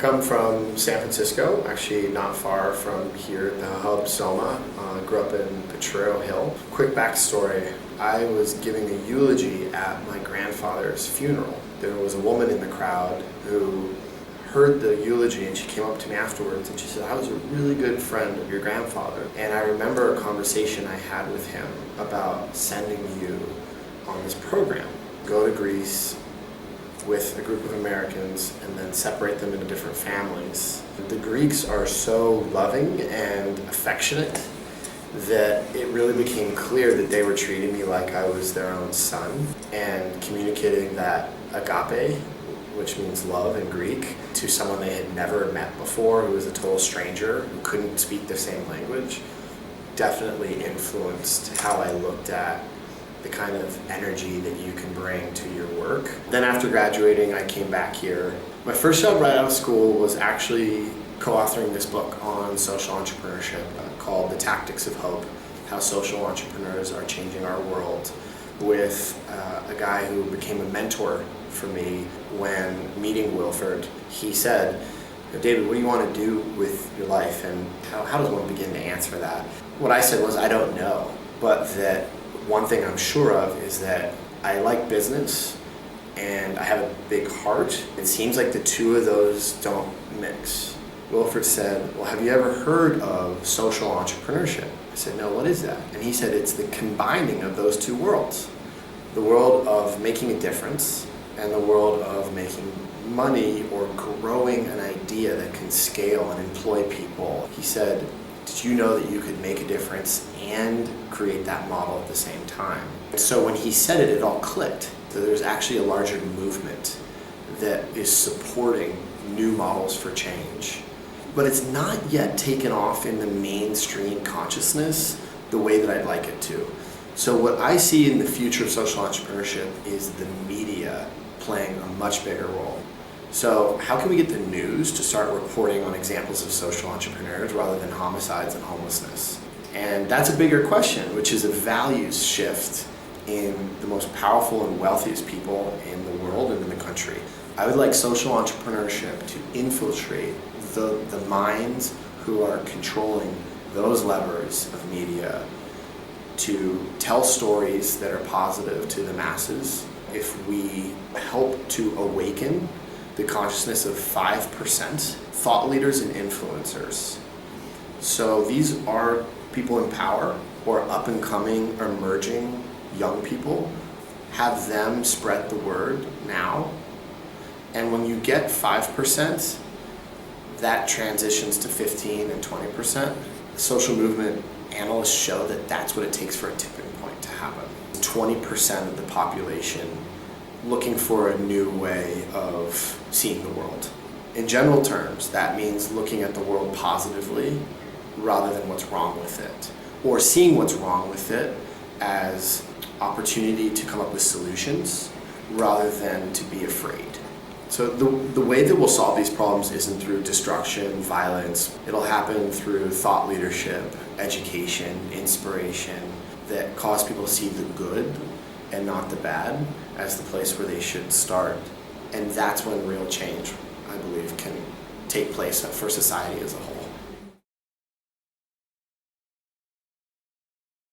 come from San Francisco, actually not far from here, the hub Soma. Grew up in Potrero Hill. Quick backstory, I was giving a eulogy at my grandfather's funeral. There was a woman in the crowd who heard the eulogy and she came up to me afterwards and she said, I was a really good friend of your grandfather. And I remember a conversation I had with him about sending you on this program. Go to Greece with a group of Americans and then separate them into different families. The Greeks are so loving and affectionate that it really became clear that they were treating me like I was their own son and communicating that agape, which means love in Greek, to someone they had never met before who was a total stranger who couldn't speak the same language, definitely influenced how I looked at the kind of energy that you can bring to your work. Then after graduating, I came back here. My first job right out of school was actually co-authoring this book on social entrepreneurship called The Tactics of Hope, How Social Entrepreneurs Are Changing Our World, with a guy who became a mentor for me when meeting Wilford. He said, David, what do you want to do with your life, and how does one begin to answer that? What I said was, I don't know, but that one thing I'm sure of is that I like business and I have a big heart. It seems like the two of those don't mix. Wilford said, well, have you ever heard of social entrepreneurship? I said, no, what is that? And he said, it's the combining of those two worlds. The world of making a difference and the world of making money or growing an idea that can scale and employ people. He said, did you know that you could make a difference and create that model at the same time? So when he said it, it all clicked. So there's actually a larger movement that is supporting new models for change. But it's not yet taken off in the mainstream consciousness the way that I'd like it to. So what I see in the future of social entrepreneurship is the media playing a much bigger role. So how can we get the news to start reporting on examples of social entrepreneurs rather than homicides and homelessness? And that's a bigger question, which is a values shift in the most powerful and wealthiest people in the world and in the country. I would like social entrepreneurship to infiltrate the minds who are controlling those levers of media to tell stories that are positive to the masses. If we help to awaken the consciousness of 5% thought leaders and influencers. So these are people in power or up and coming, emerging young people. Have them spread the word now. And when you get 5%, that transitions to 15 and 20%. Social movement analysts show that that's what it takes for a tipping point to happen. 20% of the population looking for a new way of seeing the world. In general terms, that means looking at the world positively rather than what's wrong with it, or seeing what's wrong with it as opportunity to come up with solutions rather than to be afraid. So the way that we'll solve these problems isn't through destruction, violence. It'll happen through thought leadership, education, inspiration that cause people to see the good and not the bad as the place where they should start. And that's when real change, I believe, can take place for society as a whole.